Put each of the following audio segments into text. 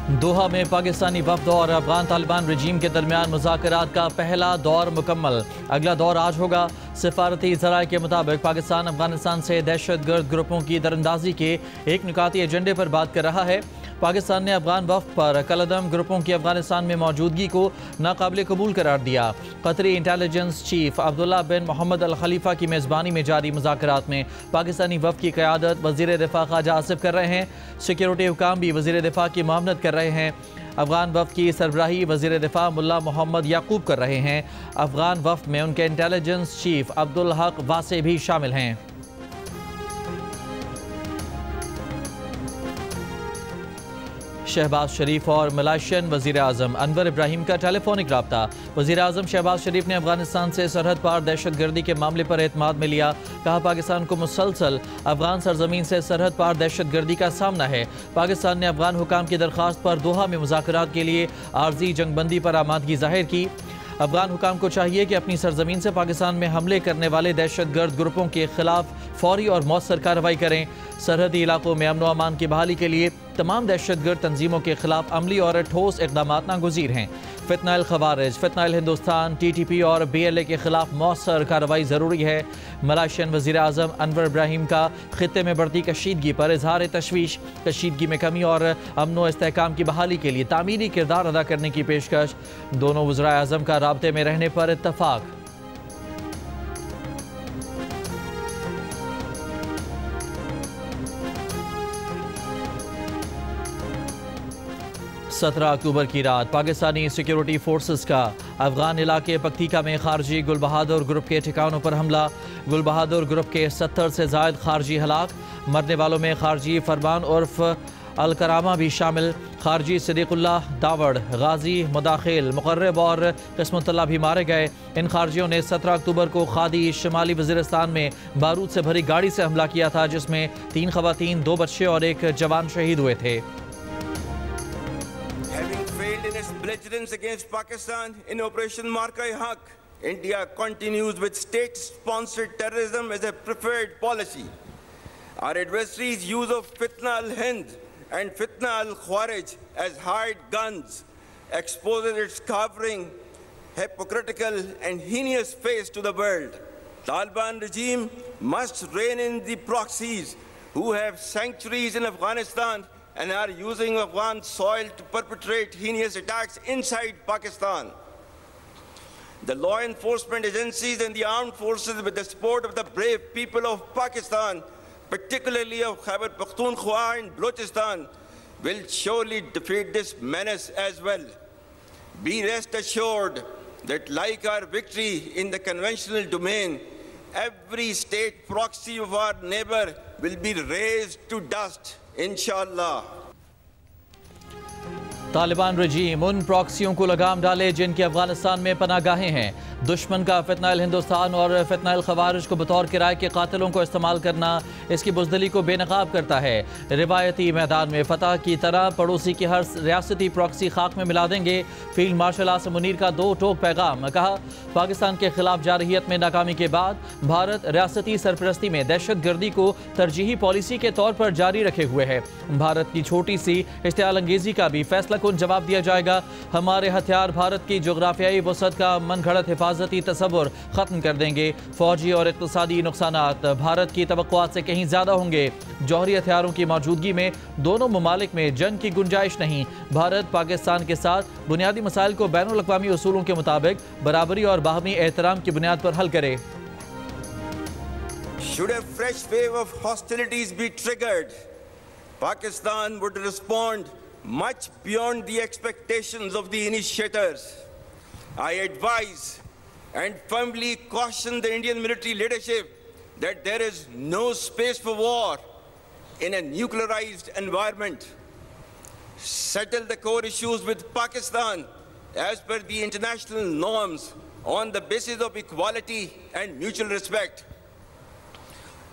दोहा में पाकिस्तानी वफद और अफगान तालिबान रजीम के दरमियान मुज़ाकरात का पहला दौर मुकम्मल। अगला दौर आज होगा। सिफारती ज़राए के मुताबिक पाकिस्तान अफगानिस्तान से दहशतगर्द ग्रुपों की दरअंदाजी के एक निकाती एजेंडे पर बात कर रहा है। पाकिस्तान ने अफगान वफ़द पर कलअदम ग्रुपों की अफगानिस्तान में मौजूदगी को नाकाबिल कबूल करार दिया। कतरी इंटेलिजेंस चीफ अब्दुल्ला बिन मोहम्मद अल खलीफा की मेज़बानी में जारी मुज़ाकरात में पाकिस्तानी वफ़द की क़यादत वज़ीर दिफ़ा ख्वाजा आसिफ कर रहे हैं। सिक्योरिटी हुकाम भी वज़ीर दिफ़ा की मुआवनत कर रहे हैं। अफगान वफ़द की सरबराही वज़ीर दिफ़ा मुल्ला मोहम्मद याकूब कर रहे हैं। अफगान वफ़द में उनके इंटेलिजेंस चीफ अब्दुल हक वासे भी शामिल हैं। शहबाज शरीफ और मलाशियन वज़ीर आज़म अनवर इब्राहिम का टेलीफोनिक रब्ता। वज़ीर आज़म शहबाज शरीफ ने अफगानिस्तान से सरहद पार दहशतगर्दी के मामले पर एतमाद में लिया। कहा, पाकिस्तान को मुसलसल अफगान सरजमीन से सरहद पार दहशतगर्दी का सामना है। पाकिस्तान ने अफगान हुकाम की दरख्वास्त पर दोहा में मुज़ाकरात के लिए आर्जी जंगबंदी पर आमादगी जाहिर की। अफगान हुकाम को चाहिए कि अपनी सरजमीन से पाकिस्तान में हमले करने वाले दहशतगर्द ग्रुपों के खिलाफ फौरी और मौसर कार्रवाई करें। सरहदी इलाकों में अमन व अमान की बहाली के लिए तमाम दहशतगर्द तंजीमों के खिलाफ अमली और ठोस इक़दाम नागुज़ीर हैं। फितनाइल खवारिज, फितनाइल हिंदुस्तान, TTP और BLA के खिलाफ मौसर कार्रवाई ज़रूरी है। मलाशियन वज़ीर आज़म अनवर इब्राहिम का खित्ते में बढ़ती कशीदगी पर इजहार तशवीश। कशीदगी में कमी और अमन व इस्तेहकाम की बहाली के लिए तामीरी किरदार अदा करने की पेशकश। दोनों वज़राए आज़म का राब्ते में रहने पर इत्तफाक। सत्रह अक्टूबर की रात पाकिस्तानी सिक्योरिटी फोर्सेस का अफगान इलाके पक्तिका में खारजी गुल बहादुर ग्रुप के ठिकानों पर हमला। गुल बहादुर ग्रुप के 70 से ज़ायद खारजी हलाक। मरने वालों में खारजी फरमान उर्फ अल करामा भी शामिल। खारजी सदीकुल्लाह दावड़, गाजी मुदाखिल, मुकर्रब और किस्मतुल्लाह भी मारे गए। इन खारजियों ने 17 अक्टूबर को खादी शुमाली वज़ीरिस्तान में बारूद से भरी गाड़ी से हमला किया था, जिसमें 3 ख़वातीन, 2 बच्चे और 1 जवान शहीद हुए थे। In its belligerence against Pakistan in Operation Marka-e-Haq, India continues with state-sponsored terrorism as a preferred policy. Our adversaries' use of Fitna al-Hind and Fitna al-Khawarij as hired guns exposes its cowering, hypocritical and heinous face to the world. Taliban regime must rein in the proxies who have sanctuaries in Afghanistan and are using Afghan soil to perpetrate heinous attacks inside Pakistan. The law enforcement agencies and the armed forces, with the support of the brave people of Pakistan, particularly of Khyber Pakhtunkhwa and Balochistan, will surely defeat this menace as well. Be rest assured that, like our victory in the conventional domain, every state proxy of our neighbor will be razed to dust, इंशाअल्लाह। तालिबान रजीम उन प्रॉक्सियों को लगाम डाले जिनके अफगानिस्तान में पनागाहें हैं। दुश्मन का फितनाइल हिंदुस्तान और फितनाइल खवारिज को बतौर किराए के कातिलों को इस्तेमाल करना इसकी बुज़दिली को बेनकाब करता है। रिवायती मैदान में फतह की तरह पड़ोसी की हर रियासती प्रॉक्सी खाक में मिला देंगे। फील्ड मार्शल आसिम मुनीर का 2 टोक पैगाम। कहा, पाकिस्तान के खिलाफ जारहियत में नाकामी के बाद भारत रियासती सरपरस्ती में दहशत गर्दी को तरजीही पॉलिसी के तौर पर जारी रखे हुए है। भारत की छोटी सी इश्तियाल अंगेजी का भी फैसला कुन जवाब दिया जाएगा। हमारे हथियार भारत की जोग्राफियाई वसअत का मनगढ़ंत हिफाजती तसव्वुर खत्म कर देंगे। फौजी और इक़्तिसादी नुकसानात भारत की तवक्कुआत से कहीं ज्यादा होंगे। जौहरी हथियारों की मौजूदगी में दोनों ममालिक में जंग की गुंजाइश नहीं। भारत पाकिस्तान के साथ बुनियादी मसाइल को बैनुल अक़वामी उसूलों के मुताबिक बराबरी और बाहमी एहतराम की बुनियाद पर हल करे। Should a fresh wave of hostilities be triggered, Pakistan would respond much beyond the expectations of the initiators. I advise and firmly caution the Indian military leadership that there is no space for war in a nuclearized environment. Settle the core issues with Pakistan as per the international norms on the basis of equality and mutual respect.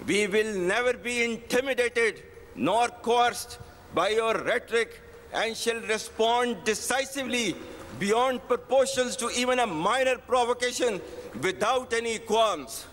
We will never be intimidated nor coerced by your rhetoric and shall respond decisively beyond proportions to even a minor provocation without any qualms.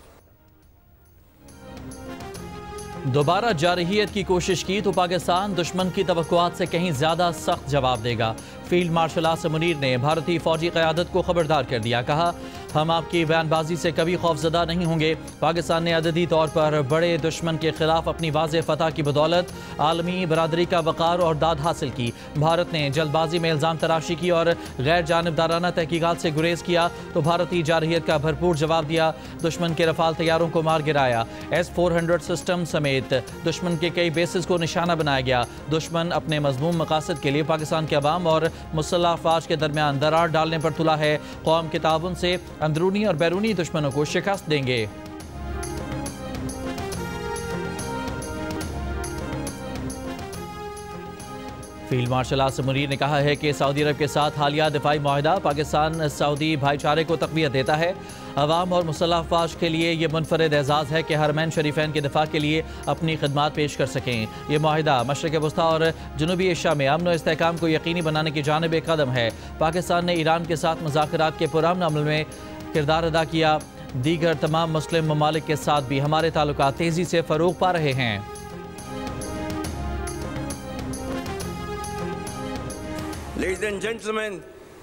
दोबारा जारहियत की कोशिश की तो पाकिस्तान दुश्मन की तवक्कुआत से कहीं ज्यादा सख्त जवाब देगा। फील्ड मार्शल आसिम मुनीर ने भारतीय फौजी क़यादत को खबरदार कर दिया। कहा, हम आपकी बयानबाजी से कभी खौफजदा नहीं होंगे। पाकिस्तान ने अददी तौर पर बड़े दुश्मन के खिलाफ अपनी वाज़ेह फतह की बदौलत आलमी बरादरी का वक़ार और दाद हासिल की। भारत ने जल्दबाजी में इल्ज़ाम तराशी की और गैर जानिबदाराना तहकीकात से गुरेज किया तो भारतीय जारहियत का भरपूर जवाब दिया। दुश्मन के रफाल तैयारों को मार गिराया। S-400 सिस्टम समेत दुश्मन के कई बेसिस को निशाना बनाया गया। दुश्मन अपने मज़मूम मकासद के लिए पाकिस्तान के अवाम और मुसल्लह अफवाज के दरमियान दरार डालने पर तुला है। कौम के ताउन से अंदरूनी और बैरूनी दुश्मनों को शिकस्त देंगे। फील्ड मार्शल आसिम मुनीर ने कहा है कि सऊदी अरब के साथ हालिया दिफाई मुआहिदा पाकिस्तान सऊदी भाईचारे को तक़वियत देता है। अवाम और मुसल्लह अफवाज के लिए यह मुनफरद एजाज़ है कि हरमैन शरीफैन के दिफा के लिए अपनी खिदमात पेश कर सकें। यह मुआहिदा मशरिक़ वस्ता और जनूबी एशिया में अमन और इस्तेहकाम को यकीनी बनाने की जानिब एक कदम है। पाकिस्तान ने ईरान के साथ मुज़ाकरात के पुरअमन अमल में किरदार अदा किया। दीगर तमाम मुस्लिम ममालिक के साथ भी हमारे ताल्लुकात तेज़ी से फ़रोग़ पा रहे हैं। Ladies and gentlemen,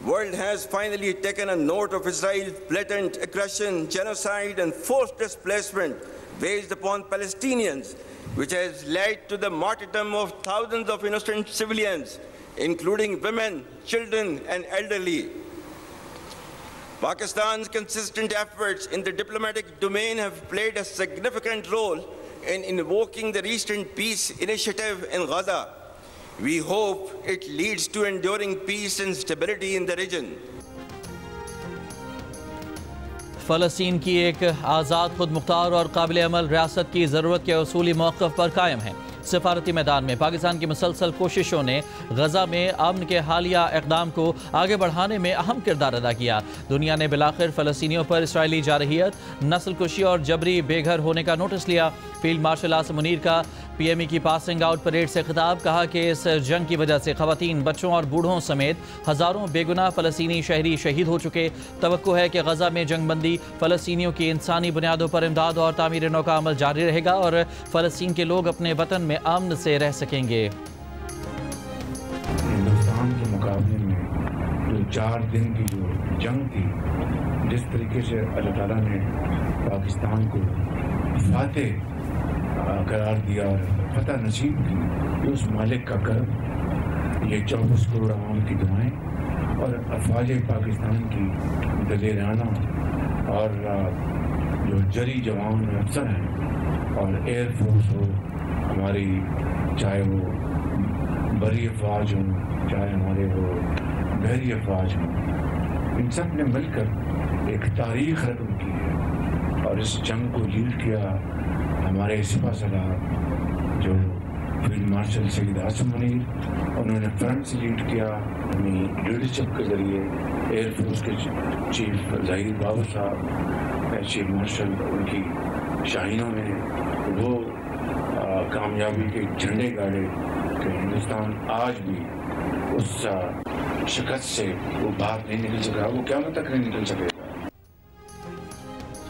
world has finally taken a note of Israel's blatant aggression, genocide and forced displacement waged upon Palestinians, which has led to the martyrdom of thousands of innocent civilians, including women, children and elderly. Pakistan's consistent efforts in the diplomatic domain have played a significant role in invoking the recent peace initiative in Gaza. We hope it leads to enduring peace and stability in the region. फ़लस्तीन की एक आज़ाद, खुद मुख्तार और काबिल अमल रियासत की ज़रूरत के उसूली मौक़िफ़ पर कायम है। सफारती मैदान में पाकिस्तान की मुसलसल कोशिशों ने गजा में अमन के हालिया इक़दाम को आगे बढ़ाने में अहम किरदार अदा किया। दुनिया ने बिलाखिर फ़लस्तीनियों पर इसराइली जारहियत, नस्ल कुशी और जबरी बेघर होने का नोटिस लिया। फील्ड मार्शल आसिम मुनीर का PME की पासिंग आउट परेड से खिताब। कहा कि इस जंग की वजह से ख़वातीन, बच्चों और बूढ़ों समेत हज़ारों बेगुनाह फ़लस्तीनी शहरी शहीद हो चुके। तवक्को है कि गजा में जंगबंदी फ़लस्तीनियों की इंसानी बुनियादों पर इमदाद और तामीर नौ का अमल जारी रहेगा और फ़लस्तीन के लोग अपने वतन में अमन से रह सकेंगे। हिंदुस्तान के मुकाबले में जो 4 दिन की जो जंग थी, जिस तरीके से अल्लाह ताला ने पाकिस्तान को फातेह करार दिया और फतह नसीब की, ये उस मालिक का कर्म, ये 24 करोड़ आवाम की दुआएं और अफवाज पाकिस्तान की दलेराना और जो जरी जवान अफसर हैं और एयर फोर्स हो हमारी, चाहे वो बरी अफवाज हों, चाहे हमारे वो बहरी अफवाज हों, इन सब ने मिलकर एक तारीख रकम की है। और इस जंग को लीड किया हमारे सिपा सलार जो फील्ड मार्शल सईद आसिम मुनीर, उन्होंने फ्रंट से लीड किया अपनी लीडरशिप के ज़रिए। एयरफोर्स के चीफ ज़हीर बाबर साहब, चीफ मार्शल, उनकी शाहीनों में वो कामयाबी के झंडे गाड़े कि हिंदुस्तान आज भी उस शिकस्त से वो बाहर नहीं निकल सका, वो क़यामत तक नहीं निकल सकेगा।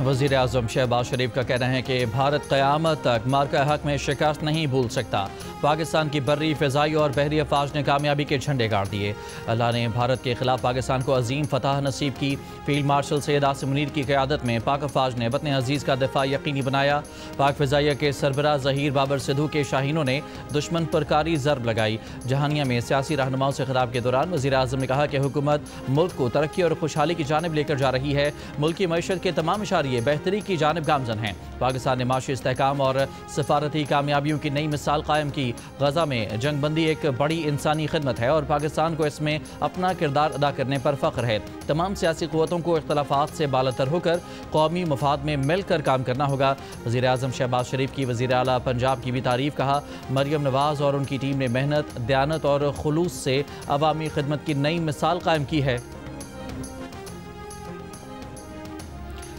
वज़ीर आज़म शहबाज शरीफ का कहना है कि भारत क़यामत तक मार्का हक में शिकस्त नहीं भूल सकता। पाकिस्तान की बर्री, फ़िज़ाई और बहरी अफवाज ने कामयाबी के झंडे गाड़ दिए। अल्लाह ने भारत के खिलाफ पाकिस्तान को अजीम फतह नसीब की। फील्ड मार्शल सैयद आसिम मुनीर की क़यादत में पाक अफवाज ने वतन अजीज़ का दिफा यकीनी बनाया। पाक फ़िज़ाइया के सरबराह ज़हीर बाबर सिद्धू के शाहीनों ने दुश्मन पर कारी ज़रब लगाई। जहानिया में सियासी रहनुमाओं से खिताब के दौरान वज़ीर आज़म ने कहा कि हुकूमत मुल्क को तरक्की और खुशहाली की जानिब लेकर जा रही है। मुल्क की मईशत के तमाम इशारे बेहतरी की जानिब गामजन हैं। पाकिस्तान ने माशी इस्तेहकाम और सफारती कामयाबियों की नई मिसाल कायम की। गजा में जंगबंदी एक बड़ी इंसानी खिदमत है और पाकिस्तान को इसमें अपना किरदार अदा करने पर फ़ख्र है। तमाम सियासी क़ुव्वतों को इख्तलाफात से बालातर होकर कौमी मफाद में मिलकर काम करना होगा। वज़ीर आज़म शहबाज शरीफ की वज़ीर आला पंजाब की भी तारीफ़। कहा, मरियम नवाज़ और उनकी टीम ने मेहनत, दयानत और खुलूस से अवामी खिदमत की नई मिसाल कायम की है।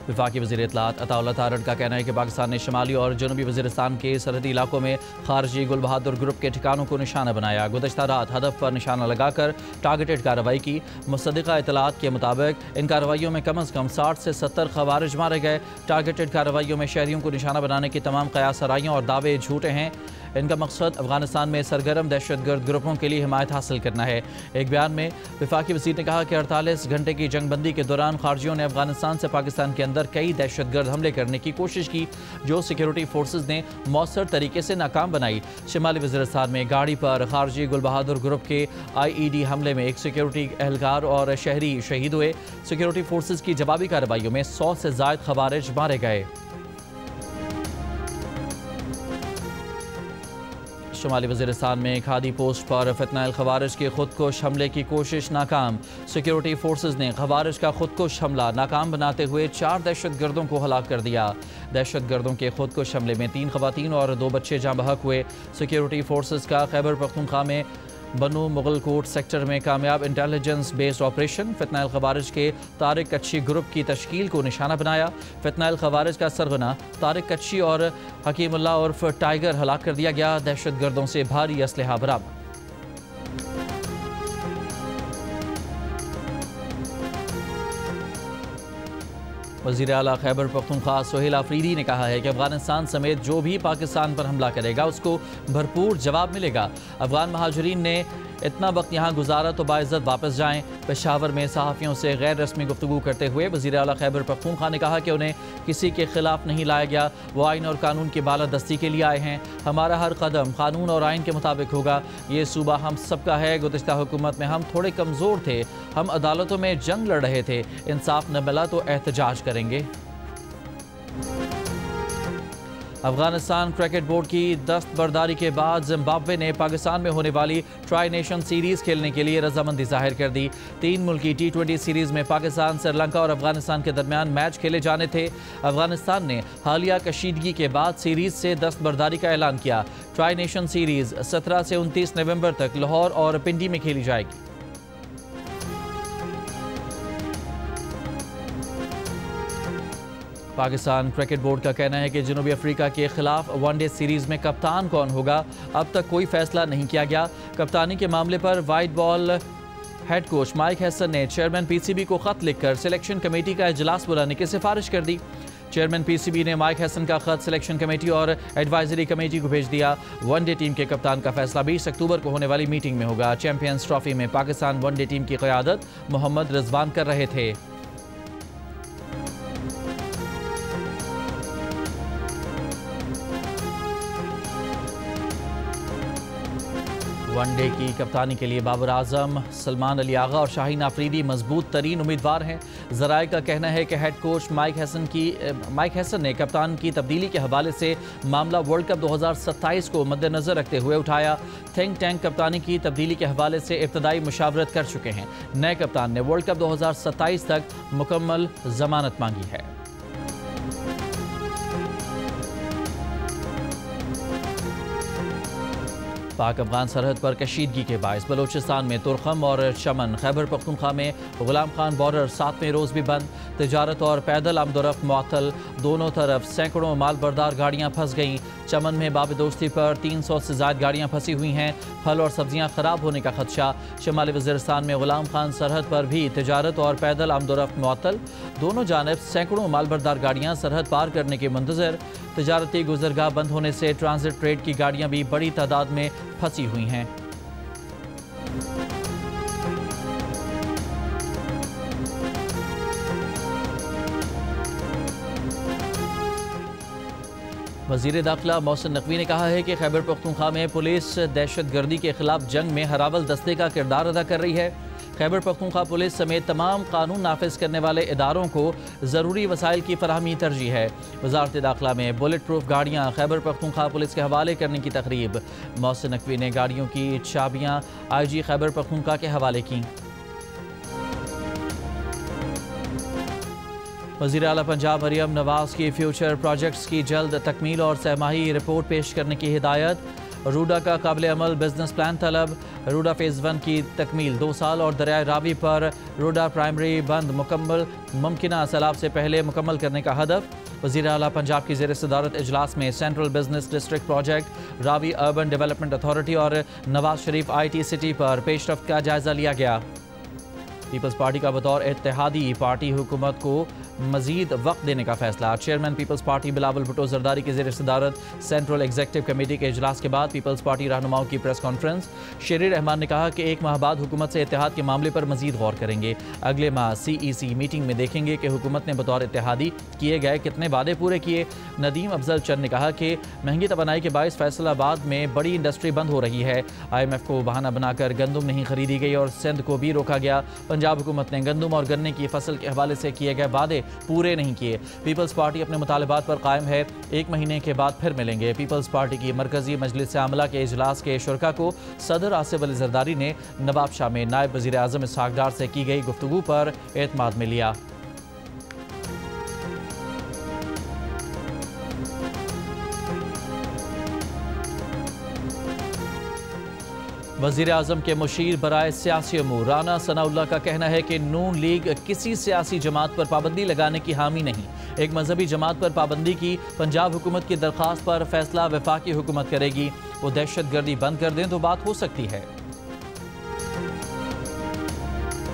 वफाकी वज़ीर इत्तलात अताउल्लाह तारड़ का कहना है कि पाकिस्तान ने शुमाली और जनूबी वज़ीरिस्तान के सरहदी इलाकों में खारजी गुल बहादुर ग्रुप के ठिकानों को निशाना बनाया। गुज़श्ता रात हदफ पर निशाना लगाकर टारगेटेड कार्रवाई की। मुसद्दिक़ा इत्तलात के मुताबिक इन कार्रवाइयों में कम अज़ कम 60 से 70 खवारिज मारे गए। टारगेटेड कार्रवाइयों में शहरियों को निशाना बनाने की तमाम क़यासराइयाँ और दावे झूठे हैं। इनका मकसद अफगानिस्तान में सरगर्म दहशतगर्द ग्रुपों के लिए हिमायत हासिल करना है। एक बयान में वफाकी वज़ीर ने कहा कि 48 घंटे की जंगबंदी के दौरान खारजियों ने अफगानिस्तान से पाकिस्तान के अंदर कई दहशतगर्द हमले करने की कोशिश की, जो सिक्योरिटी फोर्सेज ने मौसर तरीके से नाकाम बनाई। शिमाली वज़ीरिस्तान में गाड़ी पर खारजी गुल बहादुर ग्रुप के IED हमले में एक सिक्योरिटी एहलकार और शहरी शहीद हुए। सिक्योरिटी फोर्सेज की जवाबी कार्रवाइयों में 100 से ज़ायद खवारिज मारे गए। शुमाली वज़ीरिस्तान में खादी पोस्ट पर फितनाइल खवारिज के खुदकुश हमले की कोशिश नाकाम। सिक्योरिटी फोर्सेज ने खवारिज का खुदकुश हमला नाकाम बनाते हुए 4 दहशतगर्दों को हलाक कर दिया। दहशतगर्दों के खुदकुश हमले में 3 ख़वातीन और 2 बच्चे जाँ बहक हुए। सिक्योरिटी फोर्सेज का खैबर पख्तूनख्वा में बनू मुगलकोट सेक्टर में कामयाब इंटेलिजेंस बेस्ड ऑपरेशन फितनाइल खवारिज के तारिक कच्छी ग्रुप की तश्कील को निशाना बनाया। फितनाइल खवारिज का सरगना तारिक कच्छी और हकीमुल्लाह उर्फ टाइगर हलाक कर दिया गया। दहशतगर्दों से भारी असलहा बरामद। वज़ीर आला खैबर पख्तूनख्वा सोहेल आफरीदी ने कहा है कि अफगानिस्तान समेत जो भी पाकिस्तान पर हमला करेगा उसको भरपूर जवाब मिलेगा। अफगान महाजरीन ने इतना वक्त यहाँ गुजारा तो बाइज़्ज़त वापस जाएँ। पेशावर में सहाफ़ियों से गैर रस्मी गुफ्तगू करते हुए वज़ीर आला खैबर पख्तूनख्वा ने कहा कि उन्हें किसी के खिलाफ नहीं लाया गया, वो आइन और कानून की बालादस्ती के लिए आए हैं। हमारा हर कदम कानून और आइन के मुताबिक होगा। ये सूबा हम सबका है। गुज़श्ता हुकूमत में हम थोड़े कमज़ोर थे, हम अदालतों में जंग लड़ रहे थे, इंसाफ न मिला तो एहतजाज करेंगे। अफगानिस्तान क्रिकेट बोर्ड की दस्तबरदारी के बाद जिम्बाब्वे ने पाकिस्तान में होने वाली ट्राई नेशन सीरीज़ खेलने के लिए रजामंदी जाहिर कर दी। 3 मुल्की T20 सीरीज़ में पाकिस्तान, श्रीलंका और अफगानिस्तान के दरमियान मैच खेले जाने थे। अफगानिस्तान ने हालिया कशीदगी के बाद सीरीज़ से दस्तबरदारी का ऐलान किया। ट्राई नेशन सीरीज़ 17 से 29 नवंबर तक लाहौर और पिंडी में खेली जाएगी। पाकिस्तान क्रिकेट बोर्ड का कहना है कि जनूबी अफ्रीका के खिलाफ वनडे सीरीज़ में कप्तान कौन होगा अब तक कोई फैसला नहीं किया गया। कप्तानी के मामले पर white ball head coach mic Hesson ने चेयरमैन PCB को ख़त लिखकर सिलेक्शन कमेटी का इजलास बुलाने की सिफारिश कर दी। चेयरमैन PCB ने माइक हैसन का ख़त सिलेक्शन कमेटी और एडवाइजरी कमेटी को भेज दिया। वनडे टीम के कप्तान का फैसला 20 अक्टूबर को होने वाली मीटिंग में होगा। चैंपियंस ट्रॉफी में पाकिस्तान वनडे टीम की क़यादत मोहम्मद रिजवान कर रहे थे। वनडे की कप्तानी के लिए बाबर आजम, सलमान अली आगा और शाहीन आफरीदी मजबूत तरीन उम्मीदवार हैं। ज़राए का कहना है कि हेड कोच माइक हैसन ने कप्तान की तब्दीली के हवाले से मामला वर्ल्ड कप 2027 को मद्देनज़र रखते हुए उठाया। थिंक टैंक कप्तानी की तब्दीली के हवाले से इब्तदाई मुशावरत कर चुके हैं। नए कप्तान ने वर्ल्ड कप 2027 तक मुकम्मल जमानत मांगी है। पाक अफगान सरहद पर कशीदगी के बायस बलोचिस्तान में तुरखम और चमन, खैबर पख्तूनख्वा में गुलाम खान बॉर्डर 7वें रोज़ भी बंद। तिजारत और पैदल आमदोरफ्त मुअत्तल, दोनों तरफ सैकड़ों मालबरदार गाड़ियाँ फंस गईं। चमन में बाब दोस्ती पर 300 से ज़ायद गाड़ियाँ फंसी हुई हैं। फल और सब्जियाँ ख़राब होने का खदशा। शिमाली वज़ीरिस्तान में गुलाम खान सरहद पर भी तिजारत और पैदल आमदोरफ्त मुअत्तल, दोनों जानिब सैकड़ों मालबरदार गाड़ियाँ सरहद पार करने के मुंतज़र। तिजारती गुजरगाह बंद होने से ट्रांजिट ट्रेड की गाड़ियाँ भी बड़ी तादाद में फंसी हुई हैं। वज़ीर दाखिला मोहसिन नकवी ने कहा है कि खैबर पख्तूनख्वा में पुलिस दहशतगर्दी के खिलाफ जंग में हरावल दस्ते का किरदार अदा कर रही है। खैबर पख्तूनख्वा पुलिस समेत तमाम कानून नाफिज करने वाले इदारों को ज़रूरी वसाइल की फराहमी तरजीह है। वज़ारत दाखिला में बुलेट प्रूफ गाड़ियाँ खैबर पख्तूनख्वा पुलिस के हवाले करने की तकरीब। मोहसिन नकवी ने गाड़ियों की चाबियाँ IG खैबर पख्तूनख्वा के हवाले की। वज़ीर आला पंजाब मरियम नवाज़ की फ्यूचर प्रोजेक्ट्स की जल्द तकमील और सहमाही रिपोर्ट पेश करने की हिदायत। रूडा का काबिल अमल बिजनेस प्लान तलब। रूडा फेज़ 1 की तकमील 2 साल और दरियाए रावी पर रूडा प्राइमरी बंद मुकम्मल मुमकिना सैलाब से पहले मुकम्मल करने का हदफ। वज़ीर आला पंजाब की ज़ेर सदारत इजलास में central business district project, Ravi urban development authority और नवाज शरीफ IT सिटी पर पेशरफ्त का जायजा लिया गया। पीपल्स पार्टी का बतौर इत्तेहादी पार्टी हुकूमत को मजीद वक्त देने का फैसला। चेयरमैन पीपल्स पार्टी बिलावल भुट्टो जरदारी की ज़ेर सदारत सेंट्रल एग्जीक्यूटिव कमेटी के इजलास के बाद पीपल्स पार्टी रहनुमाओं की प्रेस कॉन्फ्रेंस। शेर रहमान ने कहा कि 1 माह बाद हुकूमत से इत्तेहाद के मामले पर मजीद गौर करेंगे। अगले माह CEC मीटिंग में देखेंगे कि हुकूमत ने बतौर इत्तेहादी किए गए कितने वादे पूरे किए। नदीम अफजल चंद ने कहा कि महंगी तवानाई के बायस फैसलाबाद में बड़ी इंडस्ट्री बंद हो रही है। IMF को बहाना बनाकर गंदम नहीं खरीदी गई और सिंध को भी रोका गया। पंजाब हुकूमत ने गंदम और गन्ने की फसल के हवाले से किए गए वादे पूरे नहीं किए। पीपल्स पार्टी अपने मुतालबात पर कायम है। 1 महीने के बाद फिर मिलेंगे। पीपल्स पार्टी की मरकजी मजलिस आमला के इजलास के शुरका को सदर आसिफ अली जरदारी ने नवाब शाह में नायब वज़ीर आज़म इसहाक डार से की गई गुफ्तगू पर एतमाद में लिया। वज़ीर आज़म के मुशीर बराए सियासी अमूर राना सनाउल्लाह का कहना है कि नून लीग किसी सियासी जमात पर पाबंदी लगाने की हामी नहीं। एक मजहबी जमात पर पाबंदी की पंजाब हुकूमत की दरख्वास्त पर फैसला वफाकी हुकूमत करेगी। वो दहशत गर्दी बंद कर दें तो बात हो सकती है।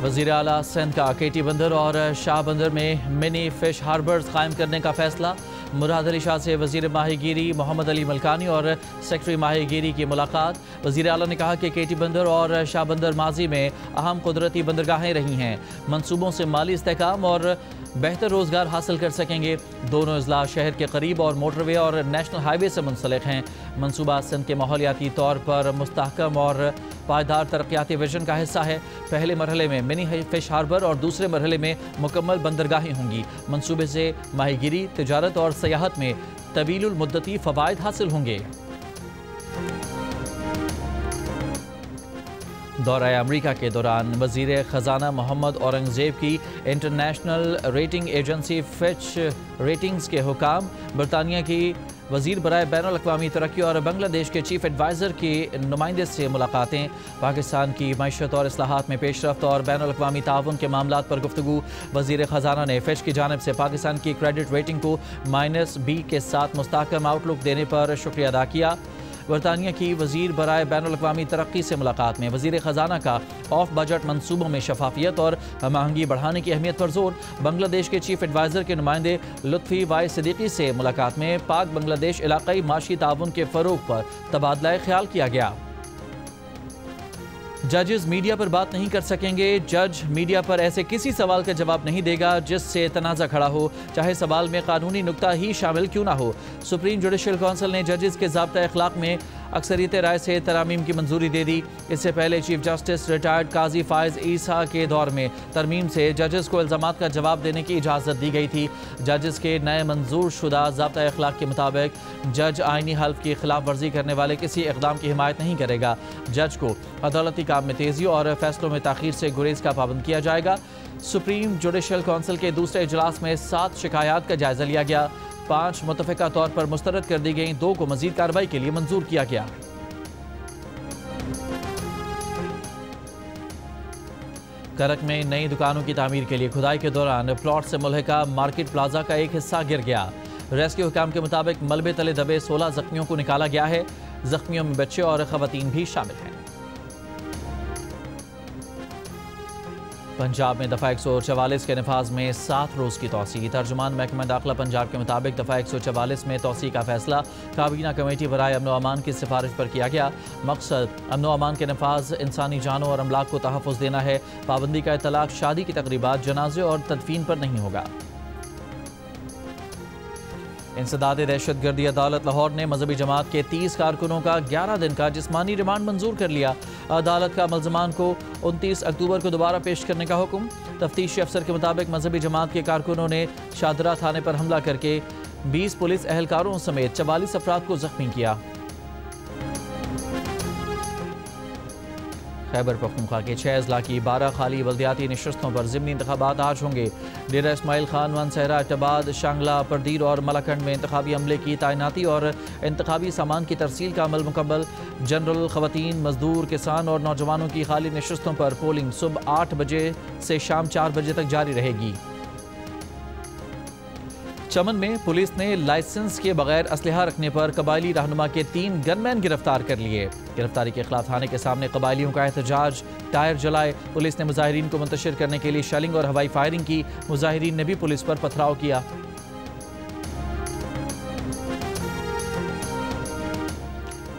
वज़ीर आला सिंध का KT बंदर और शाह बंदर में मिनी फिश हार्बर्स कायम करने का फैसला। मुराद अली शाह से वज़ीर माहीगीरी मोहम्मद अली मलकानी और सेक्रेटरी माहीगीरी की मुलाकात। वज़ीर आला ने कहा कि KT बंदर और शाह बंदर माजी में अहम कुदरती बंदरगाहें रही हैं। मंसूबों से माली इस्तेहकाम और बेहतर रोज़गार हासिल कर सकेंगे। दोनों अजला शहर के करीब और मोटरवे और नेशनल हाईवे से मुंसलिक हैं। मनसूबा सिंध के माहौलियाती तौर पर मुस्तहकम और पायदार तरक्याती विजन का हिस्सा है। पहले मरहले में मिनी फिश हार्बर और दूसरे मरहले में मुकम्मल बंदरगाहें होंगी। मनसूबे से माहीगीरी, तिजारत और सयाहत में तवीलुल मुद्दती फ़वाइद हासिल होंगे। दौरा अमरीका के दौरान वज़ीर ख़जाना मोहम्मद औरंगज़ेब की international rating agency Fitch ratings के हुकाम। बरतानिया की वज़ीर बराए बैनुल-अक़वामी तरक्की और बांग्लादेश के चीफ एडवाइज़र के नुमाइंदे से मुलाकातें। पाकिस्तान की मईशत और इस्लाहात में पेशरफ्त और बैनुल-अक़वामी ताउन के मामलात पर गुफ्तगू। वज़ीर ख़जाना ने फिच की जानिब से पाकिस्तान की क्रेडिट रेटिंग को -B के साथ मुस्तहकम आउटलुक देने पर शुक्रिया अदा किया। बरतानिया की वज़ीर बराए बैनुल-अक़वामी तरक्की से मुलाकात में वज़ीर ख़जाना का ऑफ बजट मनसूबों में शफाफियत और महंगी बढ़ाने की अहमियत पर जोर। बांग्लादेश के चीफ एडवाइज़र के नुमाइंदे लुत्फ़ी वाई सिद्दीकी से मुलाकात में पाक बांग्लादेश इलाक़ाई माशी ताउन के फ़रोग़ पर तबादला ख्याल किया गया। जजेस मीडिया पर बात नहीं कर सकेंगे। जज मीडिया पर ऐसे किसी सवाल का जवाब नहीं देगा जिससे तनाज़ा खड़ा हो, चाहे सवाल में कानूनी नुक्ता ही शामिल क्यों ना हो। सुप्रीम जुडिशल काउंसिल ने जजेस के ज़ाब्ता अखलाक में अक्सरियत राय से तरमीम की मंजूरी दे दी। इससे पहले चीफ जस्टिस रिटायर्ड काजी फायज़ ईसा के दौर में तरमीम से जजेस को इल्ज़ामात का जवाब देने की इजाज़त दी गई थी। जजेस के नए मंजूर शुदा ज़ाब्ता अखलाक के मुताबिक जज आइनी हल्फ की खिलाफ वर्जी करने वाले किसी इक़दाम की हिमायत नहीं करेगा। जज को अदालती काम में तेज़ी और फैसलों में ताख़ीर से गुरेज का पाबंद किया जाएगा। सुप्रीम जुडिशल काउंसिल के दूसरे इजलास में 7 शिकायत का जायजा लिया गया। 5 मुतफ़िका तौर पर मुस्तरद कर दी गई, 2 को मज़ीद कार्रवाई के लिए मंजूर किया गया। करक में नई दुकानों की तामीर के लिए खुदाई के दौरान प्लॉट से मुल्हिका मार्केट प्लाजा का एक हिस्सा गिर गया। रेस्क्यू हुकाम के मुताबिक मलबे तले दबे 16 जख्मियों को निकाला गया है। जख्मियों में बच्चे और ख़वातीन भी शामिल हैं। पंजाब में दफ़ा 144 के नफाज में 7 रोज़ की तौसी। तर्जुमान महकमा दाखिला पंजाब के मुताबिक दफ़ा 144 में तौसी का फैसला काबीना कमेटी बराए अमन अमान की सिफारिश पर किया गया। मकसद अमन अमान के नफाज इंसानी जानों और अमलाक को तहफ़्फ़ुज़ देना है। पाबंदी का इतलाक़ शादी की तकरीबात, जनाजे और तदफीन पर नहीं होगा। इंसदाद दहशतगर्दी अदालत लाहौर ने मजहबी जमात के 30 कारकुनों का 11 दिन का जिस्मानी रिमांड मंजूर कर लिया। अदालत का मुल्ज़मान को 29 अक्टूबर को दोबारा पेश करने का हुक्म। तफ्तीशी अफसर के मुताबिक मजहबी जमात के कारकुनों ने शादरा थाने पर हमला करके 20 पुलिस एहलकारों समेत 44 अफराद को जख्मी किया। खैबर पख्तूनख्वा के 6 अजला की 12 खाली बल्दियाती नशस्तों पर ज़िमनी इंतखाबात आज होंगे। डेरा इस्माइल खान, वनसहरा, अटाबाद, शांगला, परदीर और मलाकंड में इंतखाबी अमले की तैनाती और इंतखाबी सामान की तरसील का अमल मुकम्मल। जनरल, खवातीन, मजदूर, किसान और नौजवानों की खाली नशस्तों पर पोलिंग सुबह 8 बजे से शाम 4 बजे तक जारी रहेगी। चमन में पुलिस ने लाइसेंस के बगैर असलहा रखने पर कबायली रहनुमा के 3 गनमैन गिरफ्तार कर लिए। गिरफ्तारी के खिलाफ थाने के सामने कबायलियों का एहतजाज, टायर जलाए। पुलिस ने मुजाहिरीन को मुंतशिर करने के लिए शेलिंग और हवाई फायरिंग की। मुजाहिरीन ने भी पुलिस पर पथराव किया।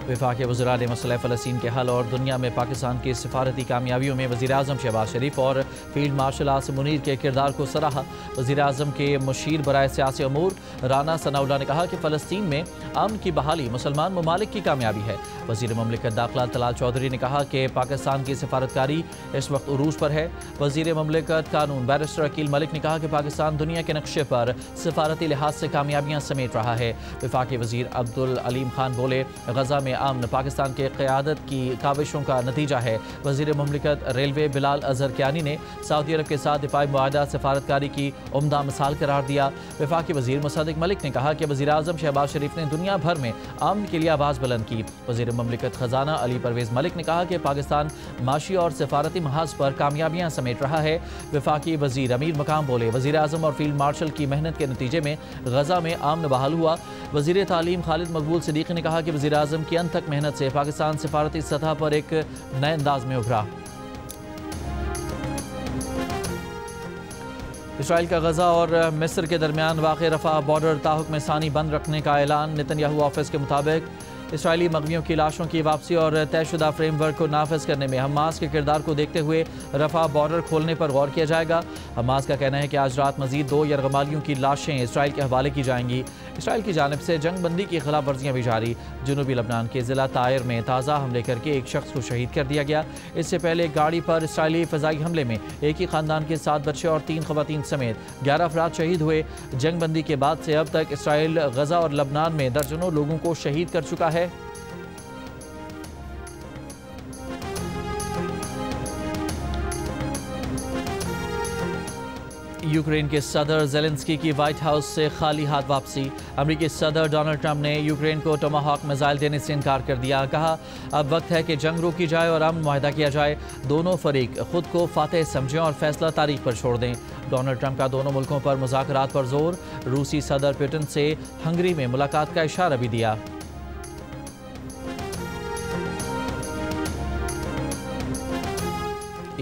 वफाक वज़रा ने मसला फ़लस्तीन के हल और दुनिया में पाकिस्तान की सिफारती कामयाबियों में वज़ीर-ए-आज़म शहबाज शरीफ और फील्ड मार्शल आसिम मुनीर के किरदार को सराहा। वज़ीर-ए-आज़म के मुशीर बराए सियासी अमूर राना सनाउल्लाह ने कहा कि फ़लस्तीन में अमन की बहाली मुसलमान ममालिक की कामयाबी है। वज़ीर ममलिकत दाखिला तलाल चौधरी ने कहा कि पाकिस्तान की सिफारतकारी इस वक्त उरूज पर है। वज़ीर ममलिकत कानून बैरिस्टर अकील मलिक ने कहा कि पाकिस्तान दुनिया के नक्शे पर सिफारती लिहाज से कामयाबियाँ समेट रहा है। वफाकी वज़ीर अब्दुल अलीम खान बोले, गज़ा में अमन पाकिस्तान के क़यादत की काविशों का नतीजा है। वज़ीर ममलिकत रेलवे बिलाल अजहर कियानी ने सऊदी अरब के साथ दिफाई मुआहदा सिफारतकारी की उम्दा मिसाल करार दिया। वफाकी वज़ीर मुसद्दिक मलिक ने कहा कि वज़ीर-ए-आज़म शहबाज शरीफ ने दुनिया भर में अमन के लिए आवाज़ बुलंद की। वज़ीर ममलिकत ख़जाना अली परवेज़ मलिक ने कहा कि पाकिस्तान माशी और सिफारती महाज पर कामयाबियाँ समेट रहा है। वफाकी वज़ीर अमीर मकाम बोले, वज़ीर-ए-आज़म और फील्ड मार्शल की मेहनत के नतीजे में गज़ा में अमन बहाल हुआ। वज़ीर तालीम खालिद मकबूल सिद्दीकी ने कहा कि वज़ीर-ए-आज़म की अंत तक मेहनत से पाकिस्तान सिफारती सतह पर एक नए अंदाज में उभरा। इसराइल का गज़ा और मिस्र के दरमियान वाक़ रफ़ा बॉर्डर ताहुक्म सानी बंद रखने का ऐलान। नेतन्याहू ऑफिस के मुताबिक इसराइली मगवियों की लाशों की वापसी और तयशुदा फ्रेमवर्क को नाफिज करने में हमास के किरदार को देखते हुए रफ़ा बॉर्डर खोलने पर गौर किया जाएगा। हमास का कहना है कि आज रात मजीद 2 यरगमालियों की लाशें इसराइल के हवाले की जाएंगी। इसराइल की जानिब से जंग बंदी की खिलाफ वर्जियाँ भी जारी। जनूबी लबनान के ज़िला तायर में ताज़ा हमले करके एक शख्स को शहीद कर दिया गया। इससे पहले एक गाड़ी पर इसराइली फ़ज़ाई हमले में एक ही ख़ानदान के 7 बच्चे और 3 ख़वातीन समेत 11 अफराद शहीद हुए। जंग बंदी के बाद से अब तक इसराइल गज़ा और लबनान में दर्जनों लोगों को शहीद कर चुका है। यूक्रेन के सदर ज़ेलेंस्की की व्हाइट हाउस से खाली हाथ वापसी। अमेरिकी सदर डोनाल्ड ट्रंप ने यूक्रेन को टोमाहॉक मिसाइल देने से इनकार कर दिया। कहा, अब वक्त है कि जंग रोकी जाए और अमन मुआहदा किया जाए। दोनों फरीक खुद को फातेह समझें और फैसला तारीख पर छोड़ दें। डोनाल्ड ट्रंप का दोनों मुल्कों पर मुज़ाकरात पर जोर। रूसी सदर पुतिन से हंगरी में मुलाकात का इशारा भी दिया।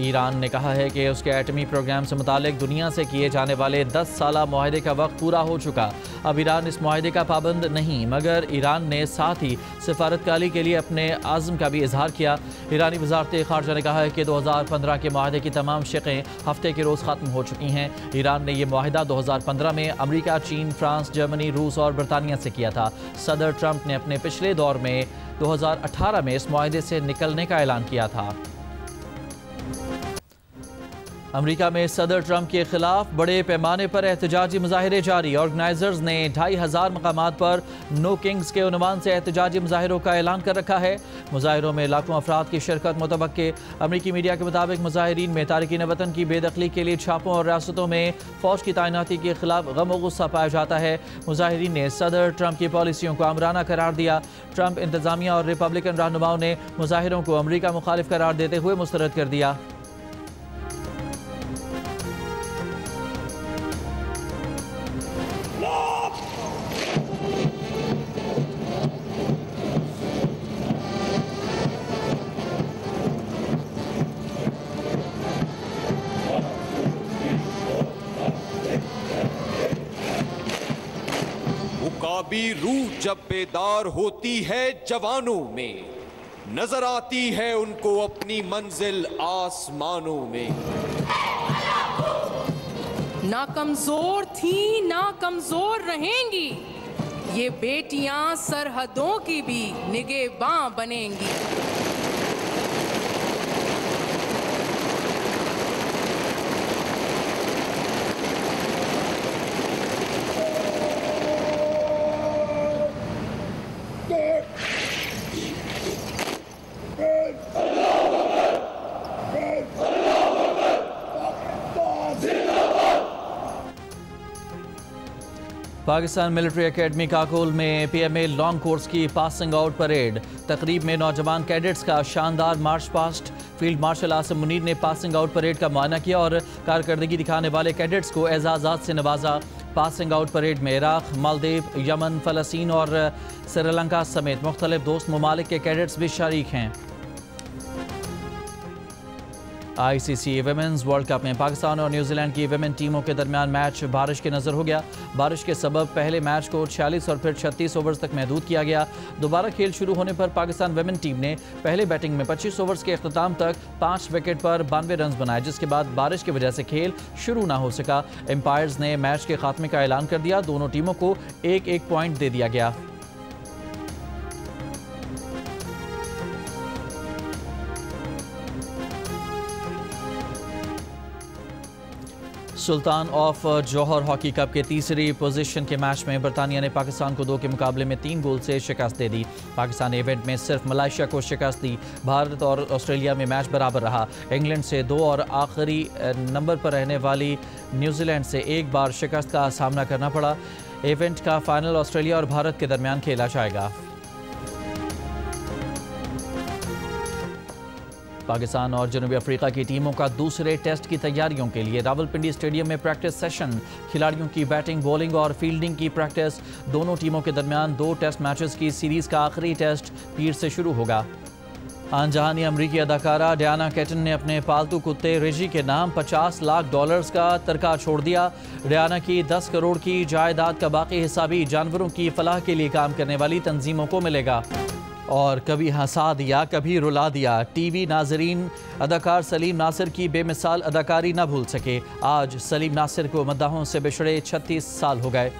ईरान ने कहा है कि उसके एटमी प्रोग्राम से मुतालिक दुनिया से किए जाने वाले 10 साला मुआहदे का वक्त पूरा हो चुका। अब ईरान इस मुआहदे का पाबंद नहीं, मगर ईरान ने साथ ही सिफारतकारी के लिए अपने आज़म का भी इजहार किया। ईरानी वज़ारत ख़ारजा ने कहा है कि 2015 के मुआहदे की तमाम शिक़ें हफ्ते के रोज़ ख़त्म हो चुकी हैं। ईरान ने यह मुआहदा 2015 में अमरीका, चीन, फ्रांस, जर्मनी, रूस और बरतानिया से किया था। सदर ट्रंप ने अपने पिछले दौर में 2018 में इस मुआहदे से निकलने का ऐलान किया था। अमेरिका में सदर ट्रंप के खिलाफ बड़े पैमाने पर एहतजाजी मुजाहिरे जारी। ऑर्गेनाइजर्स ने 2500 मकामात पर नो किंग्स के उन्वान से एहतजाजी मुजाहिरों का ऐलान कर रखा है। मुजाहिरों में लाखों अफराद की शिरकत मुतवक्के। अमरीकी मीडिया के मुताबिक मुजाहिरीन में तारिकीन वतन की बेदखली के लिए छापों और रियासतों में फौज की तैनाती के खिलाफ गम और गुस्सा पाया जाता है। मुजाहिरीन ने सदर ट्रंप की पॉलिसियों को आमराना करार दिया। ट्रंप इंतजामिया और रिपब्लिकन रहनुमाओं ने मुजाहिरों को अमरीका मुखालिफ करार देते हुए मुस्तरद कर दिया। मुकाबी रूह जब बेदार होती है जवानों में, नजर आती है उनको अपनी मंजिल आसमानों में। ना कमजोर थी ना कमजोर रहेंगी, ये बेटियां सरहदों की भी निगहबां बनेंगी। पाकिस्तान मिलिट्री एकेडमी काकोल में PMA लॉन्ग कोर्स की पासिंग आउट परेड। तकरीब में नौजवान कैडेट्स का शानदार march past. Field marshal Asim Munir ने पासिंग आउट परेड का मुआयना किया और कारकर्दगी दिखाने वाले कैडेट्स को एजाज़ात से नवाजा। पासिंग आउट परेड में इराक, मालदीव, यमन, फ़लस्तीन और श्रीलंका समेत मुख्तलिफ दोस्त ममालिक के कैडेट्स भी शरीक हैं। ICC विमेंस वर्ल्ड कप में पाकिस्तान और न्यूजीलैंड की विमेन टीमों के दरमियान मैच बारिश के नज़र हो गया। बारिश के सबब पहले मैच को 46 और फिर 36 ओवर्स तक महदूद किया गया। दोबारा खेल शुरू होने पर पाकिस्तान विमेन टीम ने पहले बैटिंग में 25 ओवर्स के अख्ताम तक 5 विकेट पर 92 रन बनाए, जिसके बाद बारिश की वजह से खेल शुरू ना हो सका। एम्पायर्स ने मैच के खात्मे का ऐलान कर दिया। दोनों टीमों को एक एक पॉइंट दे दिया गया। सुल्तान ऑफ जौहर हॉकी कप के तीसरी पोजीशन के मैच में बरतानिया ने पाकिस्तान को 2 के मुकाबले में 3 गोल से शिकस्त दे दी। पाकिस्तान ने इवेंट में सिर्फ मलेशिया को शिकस्त दी। भारत और ऑस्ट्रेलिया में मैच बराबर रहा। इंग्लैंड से 2 और आखिरी नंबर पर रहने वाली न्यूजीलैंड से 1 बार शिकस्त का सामना करना पड़ा। इवेंट का फाइनल ऑस्ट्रेलिया और भारत के दरमियान खेला जाएगा। पाकिस्तान और जनूबी अफ्रीका की टीमों का दूसरे टेस्ट की तैयारियों के लिए रावलपिंडी स्टेडियम में प्रैक्टिस सेशन। खिलाड़ियों की बैटिंग, बॉलिंग और फील्डिंग की प्रैक्टिस। दोनों टीमों के दरमियान 2 टेस्ट मैचेस की सीरीज का आखिरी टेस्ट पीर से शुरू होगा। अनजानी अमरीकी अदाकारा डियाना कैटन ने अपने पालतू कुत्ते रेजी के नाम $50 लाख का तरका छोड़ दिया। डियाना की 10 करोड़ की जायदाद का बाकी हिस्सा भी जानवरों की फलाह के लिए काम करने वाली तंजीमों को मिलेगा। और कभी हंसा दिया, कभी रुला दिया। टीवी नाजरीन अदाकार सलीम नासिर की बेमिसाल अदाकारी न भूल सके। आज सलीम नासिर को मद्दाहों से बिछड़े 36 साल हो गए।